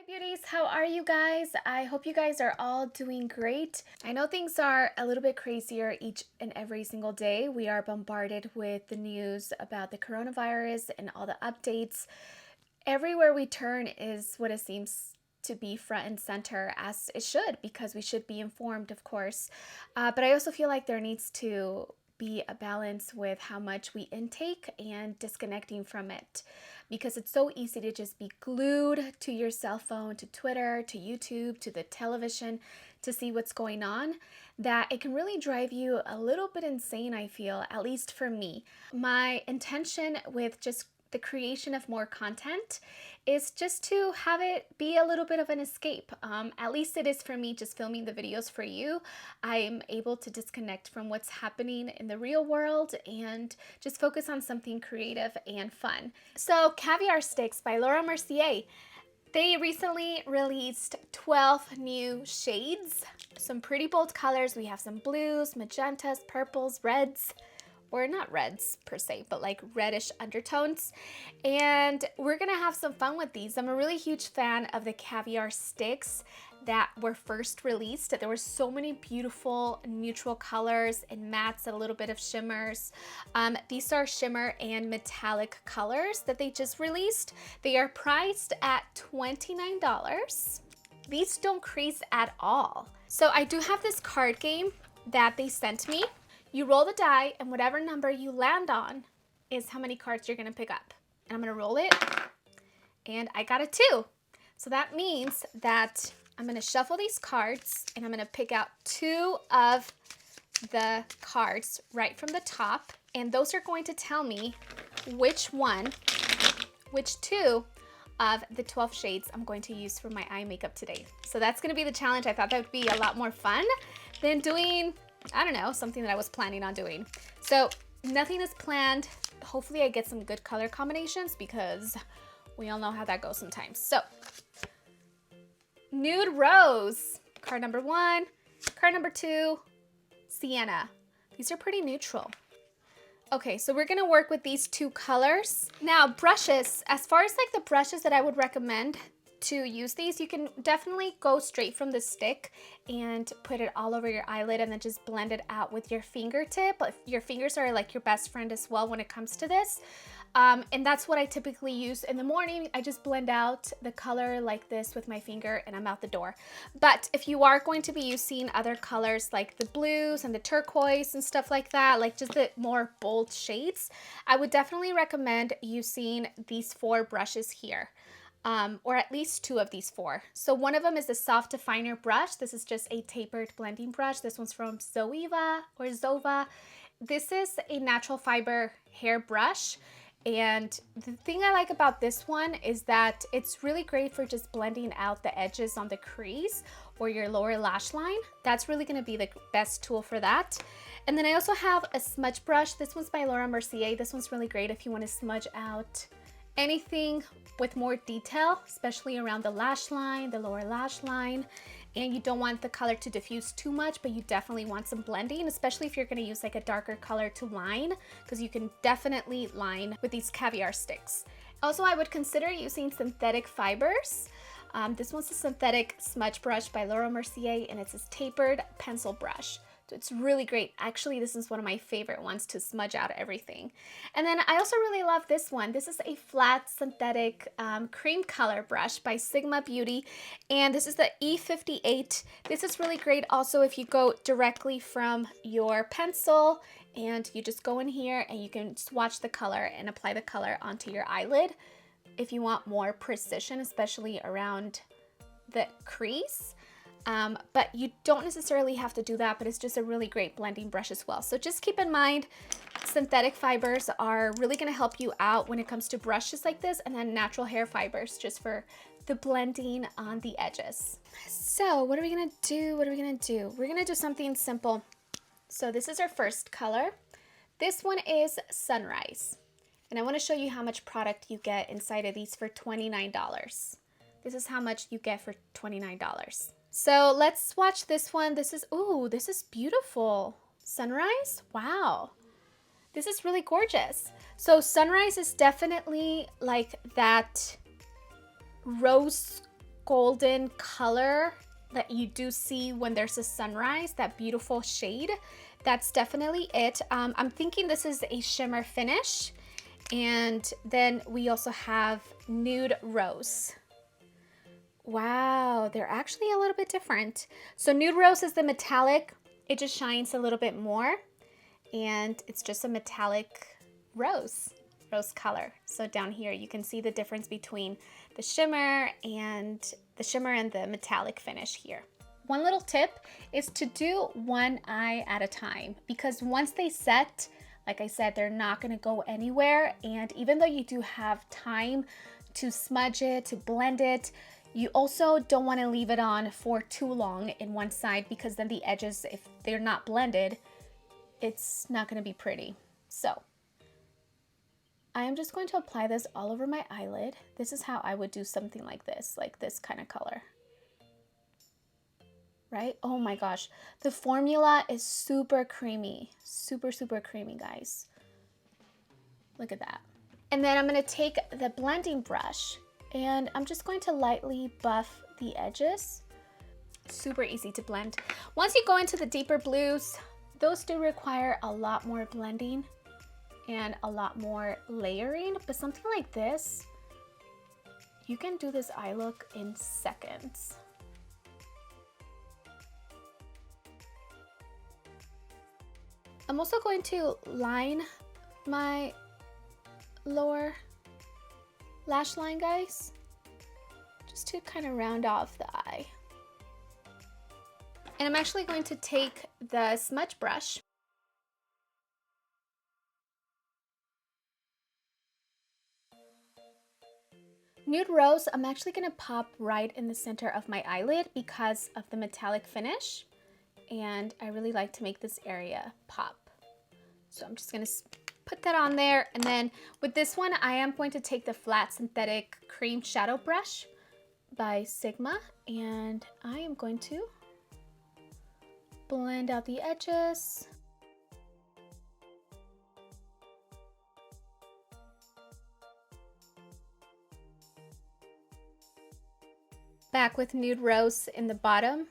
Beauties, how are you guys? I hope you guys are all doing great. I know things are a little bit crazier each and every single day. We are bombarded with the news about the coronavirus and all the updates. Everywhere we turn is what it seems to be front and center, as it should, because we should be informed, of course. But I also feel like there needs to be a balance with how much we intake and disconnecting from it, because it's so easy to just be glued to your cell phone, to Twitter, to YouTube, to the television to see what's going on, that it can really drive you a little bit insane, I feel, at least for me. My intention with just the creation of more content is just to have it be a little bit of an escape. At least it is for me, just filming the videos for you. I'm able to disconnect from what's happening in the real world and just focus on something creative and fun. So Caviar Sticks by Laurel Mercier. They recently released 12 new shades, some pretty bold colors. We have some blues, magentas, purples, reds, or not reds per se, but like reddish undertones. And we're gonna have some fun with these. I'm a really huge fan of the Caviar Sticks that were first released. There were so many beautiful neutral colors and mattes, a little bit of shimmers. These are shimmer and metallic colors that they just released. They are priced at $29. These don't crease at all. So I do have this card game that they sent me. You roll the die, and whatever number you land on is how many cards you're gonna pick up. And I'm gonna roll it, and I got a 2. So that means that I'm gonna shuffle these cards, and I'm gonna pick out 2 of the cards right from the top, and those are going to tell me which 2 of the 12 shades I'm going to use for my eye makeup today. So that's gonna be the challenge. I thought that would be a lot more fun than doing, I don't know, something that I was planning on doing. So nothing is planned. Hopefully I get some good color combinations because we all know how that goes sometimes. So Nude Rose, card number 1, card number 2, Sienna. These are pretty neutral. Okay, so we're gonna work with these 2 colors. Now brushes, as far as like the brushes that I would recommend to use these, you can definitely go straight from the stick and put it all over your eyelid and then just blend it out with your fingertip. But your fingers are like your best friend as well when it comes to this. And that's what I typically use in the morning. I just blend out the color like this with my finger and I'm out the door. But if you are going to be using other colors like the blues and the turquoise and stuff like that, like just the more bold shades, I would definitely recommend using these 4 brushes here. Or at least 2 of these 4. So one of them is the soft definer brush. This is just a tapered blending brush. This one's from Zova. This is a natural fiber hair brush. And the thing I like about this one is that it's really great for just blending out the edges on the crease or your lower lash line. That's really going to be the best tool for that. And then I also have a smudge brush. This one's by Laurel Mercier. This one's really great if you want to smudge out anything with more detail, especially around the lash line, the lower lash line, and you don't want the color to diffuse too much, but you definitely want some blending, especially if you're going to use like a darker color to line, because you can definitely line with these Caviar Sticks. Also, I would consider using synthetic fibers. This one's a synthetic smudge brush by Laurel Mercier, and it's a tapered pencil brush. So it's really great. Actually, this is one of my favorite ones to smudge out everything. And then I also really love this one. This is a flat synthetic cream color brush by Sigma Beauty. And this is the E58. This is really great also if you go directly from your pencil and you just go in here and you can swatch the color and apply the color onto your eyelid if you want more precision, especially around the crease. But you don't necessarily have to do that, but it's just a really great blending brush as well. So just keep in mind, synthetic fibers are really going to help you out when it comes to brushes like this, and then natural hair fibers just for the blending on the edges. So what are we going to do? We're going to do something simple. So this is our first color. This one is Sunrise. And I want to show you how much product you get inside of these for $29. This is how much you get for $29. So let's swatch this one. This is beautiful. Sunrise? Wow. This is really gorgeous. So Sunrise is definitely like that rose golden color that you do see when there's a sunrise, that beautiful shade. That's definitely it. I'm thinking this is a shimmer finish. And then we also have nude rose. Wow, they're actually a little bit different. So nude rose is the metallic. It just shines a little bit more. And it's just a metallic rose color. So down here you can see the difference between the shimmer and the metallic finish here. One little tip is to do one eye at a time, because once they set, like I said, they're not going to go anywhere. And even though you do have time to smudge it, to blend it, you also don't want to leave it on for too long in one side, because then the edges, if they're not blended, it's not going to be pretty. So I am just going to apply this all over my eyelid. This is how I would do something like this kind of color. Right? Oh my gosh. The formula is super creamy. Super, super creamy, guys. Look at that. And then I'm going to take the blending brush and I'm just going to lightly buff the edges. Super easy to blend. Once you go into the deeper blues, those do require a lot more blending and a lot more layering, but something like this, you can do this eye look in seconds. I'm also going to line my lower lash line, guys, just to kind of round off the eye. And I'm actually going to take the smudge brush Nude Rose, I'm actually going to pop right in the center of my eyelid because of the metallic finish, and I really like to make this area pop. So I'm just going to put that on there, and then with this one I am going to take the flat synthetic cream shadow brush by Sigma, and I am going to blend out the edges. Back with Nude Rose in the bottom.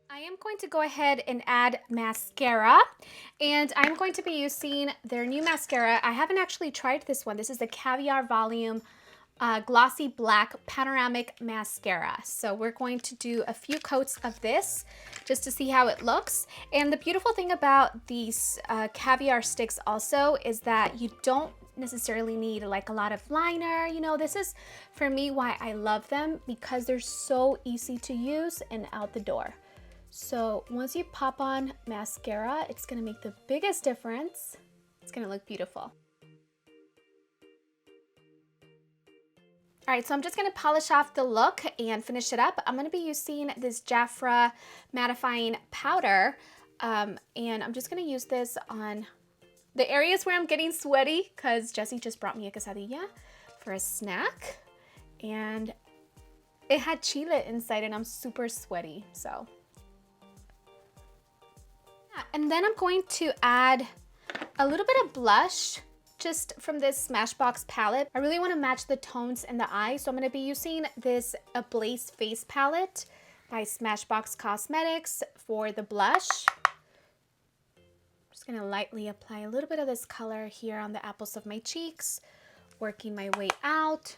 I am going to go ahead and add mascara, and I'm going to be using their new mascara. I haven't actually tried this one. This is the Caviar Volume Glossy Black Panoramic Mascara. So we're going to do a few coats of this just to see how it looks. And the beautiful thing about these Caviar Sticks also is that you don't necessarily need like a lot of liner. You know, this is for me why I love them, because they're so easy to use and out the door. So once you pop on mascara, it's gonna make the biggest difference. It's gonna look beautiful. All right, so I'm just gonna polish off the look and finish it up. I'm gonna be using this Jafra mattifying powder, and I'm just gonna use this on the areas where I'm getting sweaty, because Jessie just brought me a quesadilla for a snack, and it had chile inside and I'm super sweaty, so. Yeah, and then I'm going to add a little bit of blush just from this Smashbox palette. I really want to match the tones in the eye, so I'm going to be using this Ablaze Face Palette by Smashbox Cosmetics for the blush. Just going to lightly apply a little bit of this color here on the apples of my cheeks, working my way out.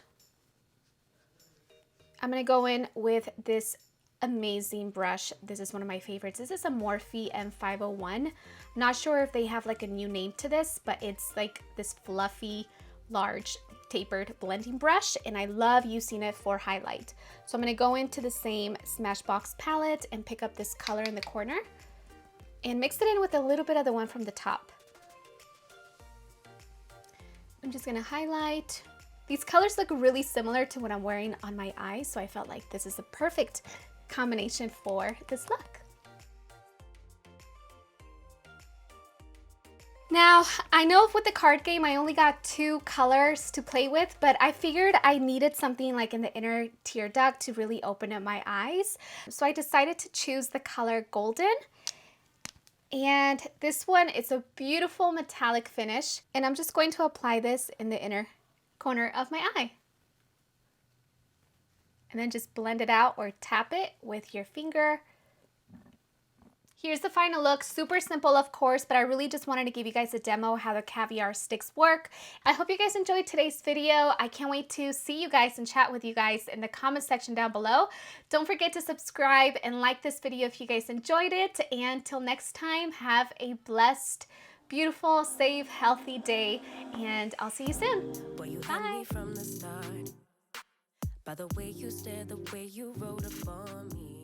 I'm going to go in with this amazing brush. This is one of my favorites. This is a Morphe M501. Not sure if they have like a new name to this, but it's like this fluffy, large, tapered blending brush, and I love using it for highlight. So I'm going to go into the same Smashbox palette and pick up this color in the corner and mix it in with a little bit of the one from the top. I'm just going to highlight. These colors look really similar to what I'm wearing on my eyes, so I felt like this is a perfect combination for this look. Now, I know with the card game I only got 2 colors to play with, but I figured I needed something like in the inner tear duct to really open up my eyes. So I decided to choose the color Golden. And this one, it's a beautiful metallic finish. And I'm just going to apply this in the inner corner of my eye. And then just blend it out or tap it with your finger. Here's the final look. Super simple, of course, but I really just wanted to give you guys a demo how the caviar sticks work. I hope you guys enjoyed today's video. I can't wait to see you guys and chat with you guys in the comment section down below. Don't forget to subscribe and like this video if you guys enjoyed it. And till next time, have a blessed, beautiful, safe, healthy day, and I'll see you soon. Bye. By the way you stare, the way you wrote upon me.